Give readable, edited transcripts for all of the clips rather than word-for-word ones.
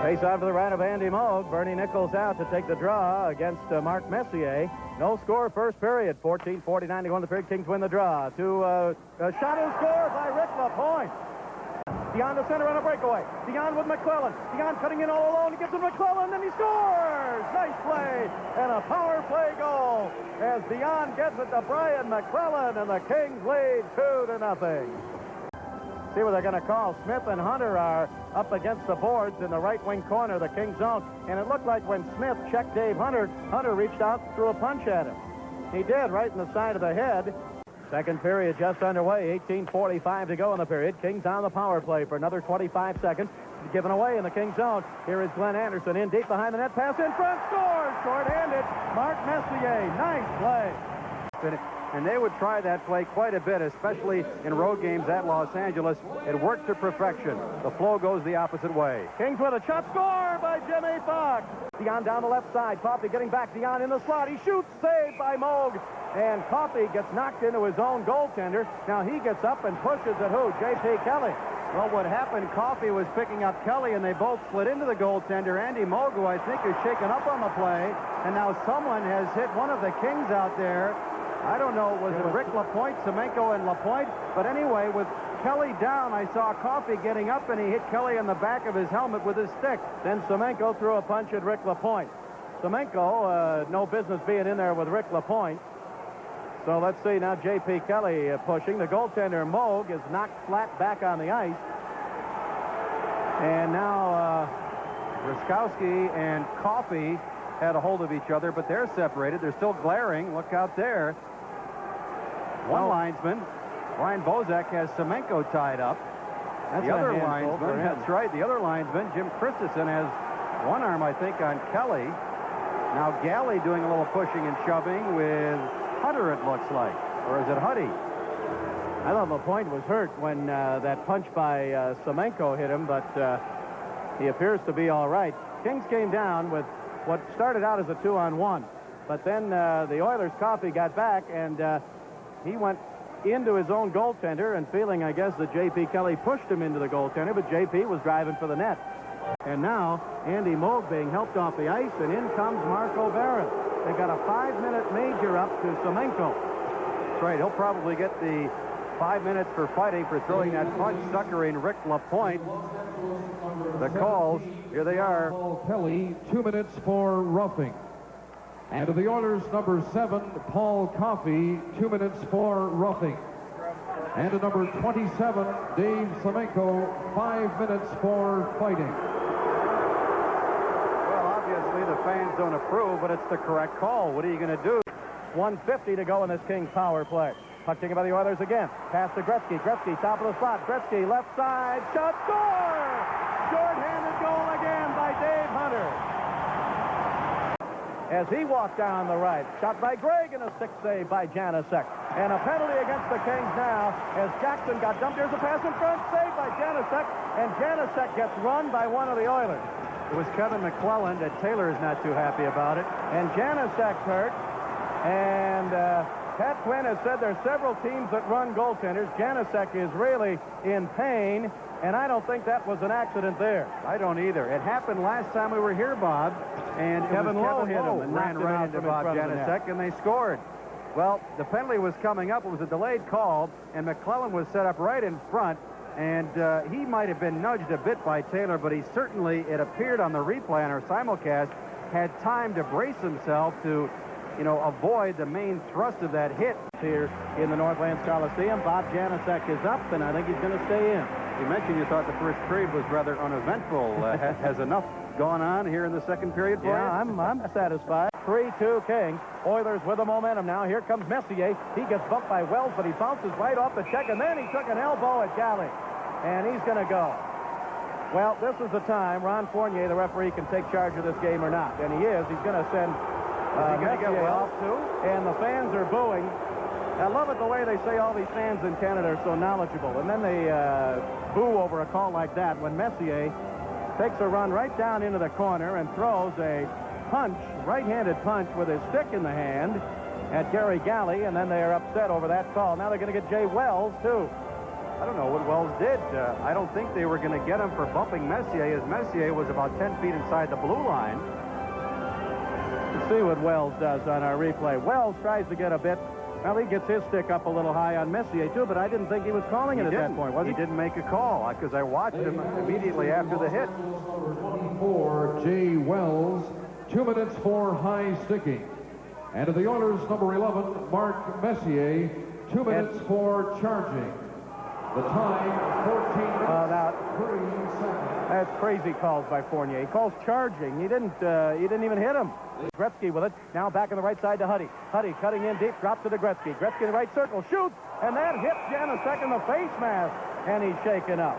Face out to the right of Andy Moog. Bernie Nichols out to take the draw against Mark Messier. No score first period. 14:49 to go in the period. Kings win the draw. A shot and score by Rick LaPointe. Dion to center on a breakaway. Dion with McClellan. Dion cutting in all alone. He gives him McClellan, and he scores! Nice play and a power play goal as Dion gets it to Brian McClellan, and the Kings lead 2-0. See what they're going to call. Smith and Hunter are up against the boards in the right wing corner of the Kings zone, and it looked like when Smith checked Dave Hunter, Hunter reached out and threw a punch at him. He did, right in the side of the head. Second period just underway. 18:45 to go in the period. Kings on the power play for another 25 seconds. Given away in the Kings zone. Here is Glenn Anderson in deep behind the net. Pass in front. Scores! Short-handed. Mark Messier. Nice play. And they would try that play quite a bit, especially in road games at Los Angeles. It worked to perfection. The flow goes the opposite way. Kings with a shot. Score by Jimmy Fox. Dion down the left side. Coffey getting back. Dion in the slot. He shoots. Saved by Moog. And Coffey gets knocked into his own goaltender. Now he gets up and pushes at who? J.P. Kelly. Well, what happened, Coffey was picking up Kelly, and they both slid into the goaltender. Andy Moog, who I think is shaken up on the play. And now someone has hit one of the Kings out there. I don't know, was it Rick LaPointe, Semenko, and LaPointe? But anyway, with Kelly down, I saw Coffey getting up, and he hit Kelly in the back of his helmet with his stick. Then Semenko threw a punch at Rick LaPointe. Semenko, no business being in there with Rick LaPointe. So let's see now, J.P. Kelly pushing. The goaltender, Moog, is knocked flat back on the ice. And now Ruskowski and Coffey had a hold of each other, but they're separated. They're still glaring. Look out there. One linesman, Ryan Bozak, has Semenko tied up. The other linesman, that's right, the other linesman, Jim Christensen, has one arm, I think, on Kelly. Now Galley doing a little pushing and shoving with Hunter, it looks like. Or is it Huddy? I thought LaPointe was hurt when that punch by Semenko hit him, but he appears to be all right. Kings came down with what started out as a 2-on-1, but then the Oilers' Coffey got back, and he went into his own goaltender, and feeling, I guess, that J.P. Kelly pushed him into the goaltender, but J.P. was driving for the net. And now Andy Moog being helped off the ice, and in comes Marco Barron. They got a 5-minute major up to Semenko. That's right. He'll probably get the 5 minutes for fighting for throwing that punch, suckering Rick LaPointe. The calls, here they are. Paul Kelly, 2 minutes for roughing. And to the Oilers, number 7, Paul Coffey, 2 minutes for roughing. And to number 27, Dave Semenko, 5 minutes for fighting. The fans don't approve, but it's the correct call. What are you going to do? 1:50 to go in this Kings power play. Puck taken by the Oilers again. Pass to Gretzky. Gretzky, top of the slot. Gretzky, left side. Shot, score! Short-handed goal again by Dave Hunter. As he walked down the right. Shot by Gregg and a stick save by Janusek. And a penalty against the Kings now as Jackson got dumped. There's a pass in front. Saved by Janusek. And Janusek gets run by one of the Oilers. It was Kevin McClellan that Taylor is not too happy about it. And Janusek hurt. And Pat Quinn has said there's several teams that run goaltenders. Janusek is really in pain, and I don't think that was an accident there. I don't either. It happened last time we were here, Bob, and Kevin Lowe hit him and ran right into Bob Janusek, and they scored. Well, the penalty was coming up. It was a delayed call, and McClellan was set up right in front. And he might have been nudged a bit by Taylor, but he certainly, it appeared on the replay on our simulcast, had time to brace himself to, avoid the main thrust of that hit. Here in the Northlands Coliseum, Bob Janusek is up, and I think he's going to stay in. You mentioned you thought the first period was rather uneventful. Has enough gone on here in the second period for you? Yeah, I'm satisfied. 3-2 Kings. Oilers with the momentum now. Here comes Messier. He gets bumped by Wells, but he bounces right off the check, and then he took an elbow at Galley. And he's going to go. Well, this is the time Ron Fournier, the referee, can take charge of this game or not. And he is. He's going to send Messier off too. And the fans are booing. I love it the way they say all these fans in Canada are so knowledgeable. And then they boo over a call like that when Messier takes a run right down into the corner and throws a punch, right-handed punch with his stick in the hand at Gary Galley, and then they are upset over that call. Now they're going to get Jay Wells, too. I don't know what Wells did. I don't think they were going to get him for bumping Messier, as Messier was about 10 feet inside the blue line. Let's see what Wells does on our replay. Wells tries to get a bit. Well, he gets his stick up a little high on Messier, too, but I didn't think he was calling it at that point, was he? He didn't make a call, because I watched him immediately after the hit. Number 24, Jay Wells, 2 minutes for high sticking. And to the Oilers, number 11, Mark Messier, 2 minutes for charging. The time, 14 minutes, 3 seconds. That's crazy calls by Fournier. He calls charging. He didn't even hit him. Gretzky with it. Now back on the right side to Huddy. Huddy cutting in deep, drops to Gretzky. Gretzky in the right circle, shoots, and that hits Janusek in the face mask, and he's shaken up.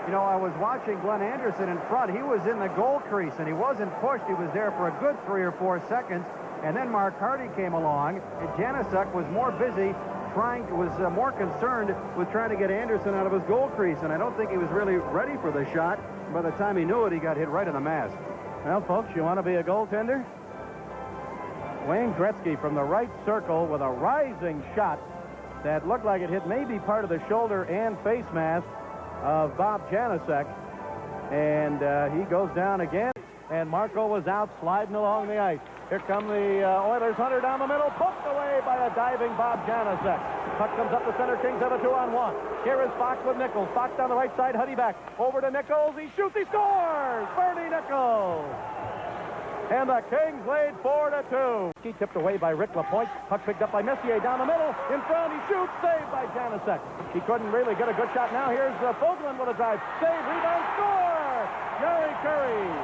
You know, I was watching Glenn Anderson in front. He was in the goal crease, and he wasn't pushed. He was there for a good 3 or 4 seconds, and then Mark Hardy came along, and Janusek was more busy more concerned with trying to get Anderson out of his goal crease, and I don't think he was really ready for the shot. By the time he knew it, he got hit right in the mask. Well, folks, you want to be a goaltender? Wayne Gretzky from the right circle with a rising shot that looked like it hit maybe part of the shoulder and face mask of Bob Janusek, and he goes down again, and Marco was out sliding along the ice. Here come the Oilers. Hunter down the middle, poked away by a diving Bob Janusek. Puck comes up the center. Kings have a 2-on-1. Here is Fox with Nichols. Fox down the right side. Huddy back. Over to Nichols. He shoots. He scores! Bernie Nichols! And the Kings lead 4-2. He tipped away by Rick Lapointe. Puck picked up by Messier down the middle. In front, he shoots. Saved by Janusek. He couldn't really get a good shot. Now here's Fogelin with a drive. Save, rebound, score! Gary Curry.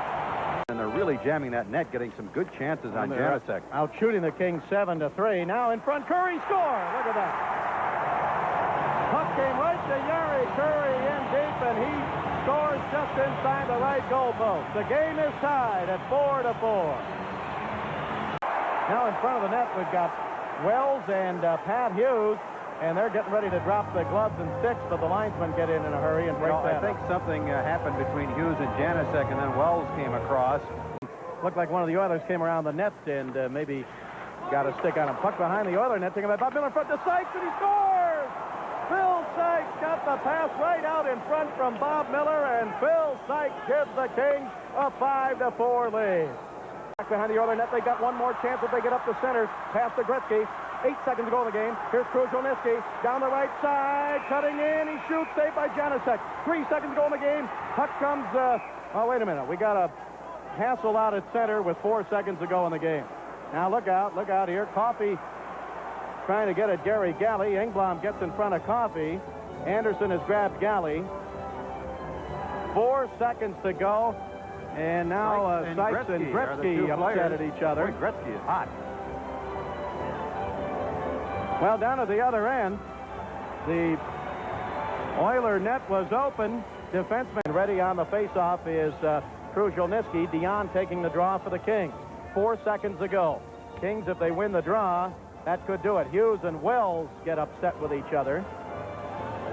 And they're really jamming that net, getting some good chances on Janusek. Out shooting the Kings 7-3. Now in front, Curry score. Look at that. Puck came right to Gary Curry in deep, and he scores just inside the right goal post. The game is tied at 4-4. Now in front of the net, we've got Wells and Pat Hughes, and they're getting ready to drop the gloves and sticks, but the linesmen get in a hurry and break that. I think something happened between Hughes and Janusek, and then Wells came across. Looked like one of the Oilers came around the net and maybe got a stick on him. Puck behind the Oiler net, taken by Bob Miller in front to Sykes, and he scores! Phil Sykes got the pass right out in front from Bob Miller, and Phil Sykes gives the Kings a 5-4 lead. Back behind the Oiler net, they got one more chance if they get up the center. Pass to Gretzky. 8 seconds to go in the game. Here's Kruzhelnyski down the right side, cutting in. He shoots, saved by Janusek. 3 seconds to go in the game. Puck comes. Oh, wait a minute. We got a hassle out at center with 4 seconds to go in the game. Now look out here. Coffey trying to get at Gary Galley. Engblom gets in front of Coffey. Anderson has grabbed Galley. 4 seconds to go, and now Sykes and Gretzky upset at each other. Boy, Gretzky is hot. Well, down at the other end, the Oiler net was open. Defenseman ready on the faceoff is Kruzhelnyski. Dion taking the draw for the Kings. 4 seconds to go. Kings, if they win the draw, that could do it. Hughes and Wells get upset with each other.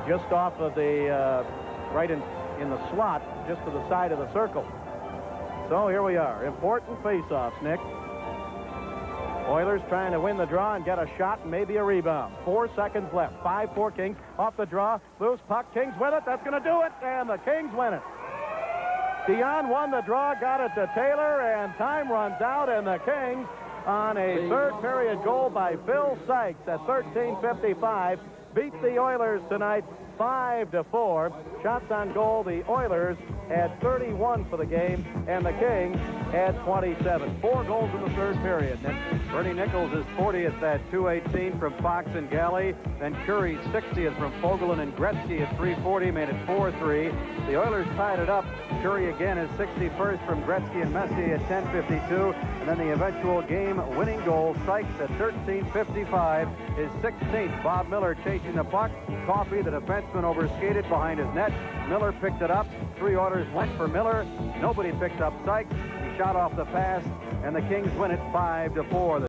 Just off of the, right in the slot, just to the side of the circle. So here we are. Important faceoffs, Nick. Oilers trying to win the draw and get a shot and maybe a rebound. 4 seconds left. 5-4 Kings. Off the draw. Loose puck. Kings with it. That's going to do it. And the Kings win it. Dion won the draw, got it to Taylor, and time runs out, and the Kings on a third period goal by Phil Sykes at 13:55 beat the Oilers tonight 5-4. Shots on goal, the Oilers had 31 for the game, and the Kings had 27. 4 goals in the third period. Bernie Nichols is 40th at 218 from Fox and Galley. Then Curry 60th from Fogelin, and Gretzky at 340 made it 4-3. The Oilers tied it up. Curry again is 61st from Gretzky and Messier at 10:52. And then the eventual game-winning goal, Sykes at 13:55, his 16th. Bob Miller chasing the puck. Coffey, the defenseman, overskated behind his net. Miller picked it up. 3 Oilers went for Miller. Nobody picked up Sykes. He shot off the pass, and the Kings win it 5-4.